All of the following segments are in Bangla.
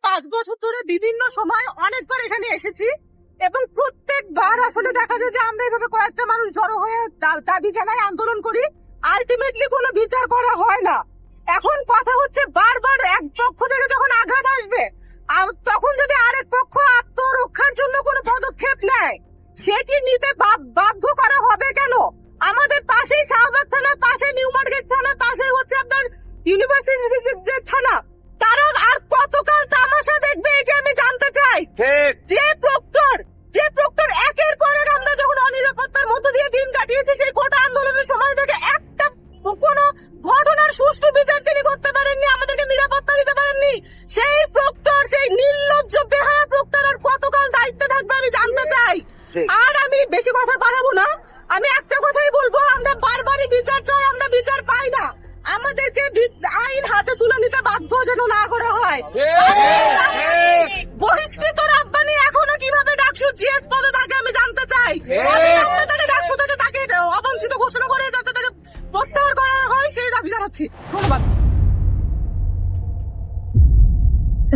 5 বছর ধরে বিভিন্ন সময় অনেকবার এখানে এসেছি এবং প্রত্যেকবার আসলে দেখা যায় যে আমরা এভাবে কয়েকটা মানুষ জড়ো হয়ে দাবি জানাই, আন্দোলন করি, আলটিমেটলি কোনো বিচার করা হয় না। এখন কথা হচ্ছে বারবার এক পক্ষ থেকে যখন আঘাত আসবে তখন যদি আরেক পক্ষ আত্মরক্ষার জন্য কোনো পদক্ষেপ নেয় সেটি নিতে বাধ্য করা হবে কেন? আমাদের পাশেই শাহবাগ থানা, পাশে নিউ মার্কেট থানা, পাশে হচ্ছে আপনার ইউনিভার্সিটি যে থানা, তারা আর কতকাল তামাশা দেখবে এটা আমি জানতে চাই। যে প্রক্টর একের পর এক আমরা যখন অনিরাপত্তার মধ্য দিয়ে দিন কাটিয়েছি, সেই কোটা আন্দোলনের সময় থেকে একটা কোনো ঘটনার সুষ্ঠু বিচার তিনি করতে পারেননি, আমাদেরকে নিরাপত্তা দিতে পারেননি। সেই প্রক্টর, সেই নির্লজ্জ বেহায়া প্রক্টর আর কতকাল দায়িত্বে থাকবে আমি জানতে চাই। আর আমি বেশি কথা বাড়াবো না, আমি একটা কথাই বলবো, আমরা বারবারই বিচার চাই, আমরা বিচার পাই না। আমাদেরকে আইন হাতে তুলে নিতে বাধ্য যেন না করা হয়। বহিষ্কৃত রাব্বানি এখনো কিভাবে ডাকসু জিএস পদে থাকে আমি জানতে চাই। তাকে ডাকসু থেকে তাকে অবঞ্চিত ঘোষণা করে যাতে তাকে প্রত্যাহার করা হয় সেই দাবি জানাচ্ছি। ধন্যবাদ।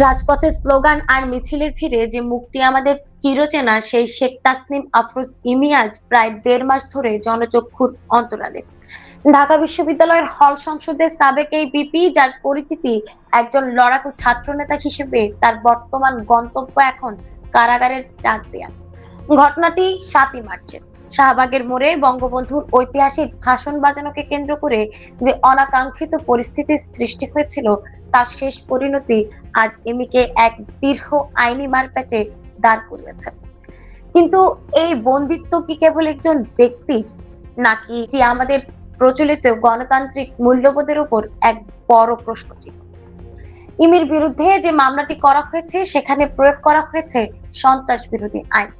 রাজপথের স্লোগান আর মিছিলের ভিড়ে যে মুক্তি আমাদের চিরচেনা, সেই শেখ তাসনিম আফরোজ ইমিয়াজ প্রায় 1.5 মাস ধরে জনচক্ষুর অন্তরালে। ঢাকা বিশ্ববিদ্যালয়ের হল সংসদের সাবেক এই বিপি, যার পরিচিতি একজন লড়াকু ছাত্রনেতা হিসেবে, তার বর্তমান গন্তব্য এখন কারাগারের 4 দেয়াল। ঘটনাটি 7ই মার্চের শাহবাগের মোড়ে বঙ্গবন্ধুর ঐতিহাসিক ভাষণ বাজানোকে কেন্দ্র করে যে অনাকাঙ্ক্ষিত পরিস্থিতির সৃষ্টি হয়েছিল, তার শেষ পরিণতি আজ এমিকে এক দীর্ঘ আইনি মারপ্যাচে দাঁড় করিয়েছে। কিন্তু এই বন্দিত্ব কি কেবল একজন ব্যক্তির, নাকি আমাদের প্রচলিত গণতান্ত্রিক মূল্যবোধের উপর এক বড় প্রশ্নচিহ্ন? ইমির বিরুদ্ধে যে মামলাটি করা হয়েছে সেখানে প্রয়োগ করা হয়েছে সন্ত্রাস বিরোধী আইন,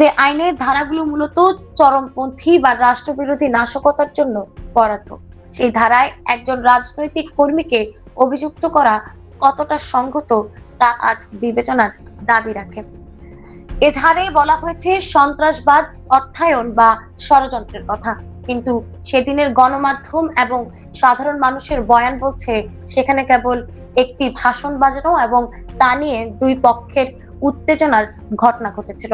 যে আইনের ধারাগুলো মূলত চরমপন্থী বা রাষ্ট্রবিরোধী নাশকতার জন্য বরাদ্দ। সেই ধারায় একজন রাজনৈতিক কর্মীকে অভিযুক্ত করা কতটা সংগত তা আজ বিবেচনার দাবি রাখে। এ ধারে বলা হয়েছে সন্ত্রাসবাদ, অর্থায়ন বা ষড়যন্ত্রের কথা, কিন্তু সেদিনের গণমাধ্যম এবং সাধারণ মানুষের বয়ান বলছে সেখানে কেবল একটি ভাষণ বাজানো এবং তা নিয়ে দুই পক্ষের উত্তেজনার ঘটনা ঘটেছিল।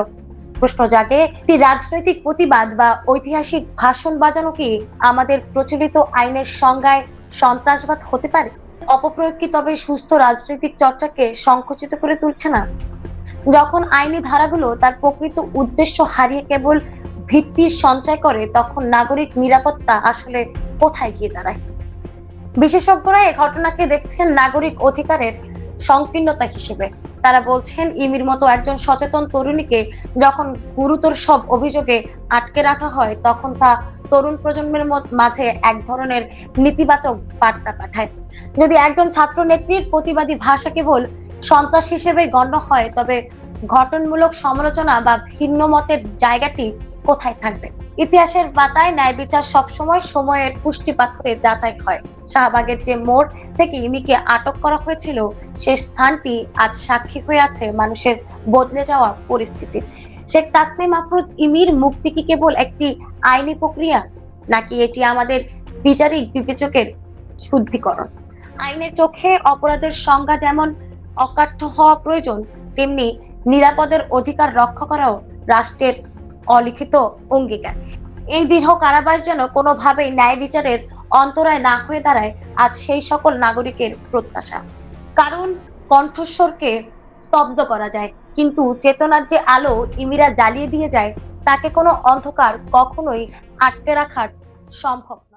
প্রশ্ন জাগে, একটি রাজনৈতিক প্রতিবাদ বা ঐতিহাসিক ভাষণ বাজানো কি আমাদের প্রচলিত আইনের সংজ্ঞায় সন্ত্রাসবাদ হতে পারে? অপপ্রয়োগ কি তবে সুস্থ রাজনৈতিক চর্চাকে সংকুচিত করে তুলছে না? যখন আইনি ধারাগুলো তার প্রকৃত উদ্দেশ্য হারিয়ে কেবল ভিত্তির সঞ্চয় করে, তখন নাগরিক নিরাপত্তা আসলে কোথায় গিয়ে দাঁড়ায়? বিশেষজ্ঞরা এই ঘটনাকে দেখছেন নাগরিক অধিকারের সংকীর্ণতা হিসেবে। তারা বলছেন, ইমির মতো একজন সচেতন তরুণীকে যখন গুরুতর সব অভিযোগে আটকে রাখা হয়, তখন তা তরুণ প্রজন্মের মাঝে এক ধরনের নেতিবাচক বার্তা পাঠায়। যদি একজন ছাত্র নেত্রীর প্রতিবাদী ভাষা কেবল সন্ত্রাস হিসেবে গণ্য হয়, তবে গঠনমূলক সমালোচনা বা ভিন্ন মতের জায়গাটি কোথায় থাকবে? ইতিহাসের পাতায় ন্যায় বিচার সবসময় সময়ের পুষ্টি পাথরে যাচাই হয়। শাহবাগের যে মোড় থেকে ইমিকে আটক করা হয়েছিল, সে স্থানটি আজ সাক্ষী হয়ে আছে মানুষের বদলে যাওয়া পরিস্থিতির। শেখ তাসনিম আফরোজ ইমির মুক্তি কি কেবল একটি আইনি প্রক্রিয়া, নাকি এটি আমাদের বিচারিক বিবেচকের শুদ্ধিকরণ? আইনের চোখে অপরাধের সংজ্ঞা যেমন অকাট্য হওয়া প্রয়োজন, তেমনি নিরাপদের অধিকার রক্ষা করাও রাষ্ট্রের অলিখিত অঙ্গীকার। এই দীর্ঘ কারাবাস যেন কোনোভাবেই ন্যায় বিচারের অন্তরায় না হয়ে দাঁড়ায় আজ সেই সকল নাগরিকের প্রত্যাশা। কারণ কণ্ঠস্বরকে স্তব্ধ করা যায়, কিন্তু চেতনার যে আলো ইমিরা জ্বালিয়ে দিয়ে যায়, তাকে কোনো অন্ধকার কখনোই আটকে রাখার সম্ভব নয়।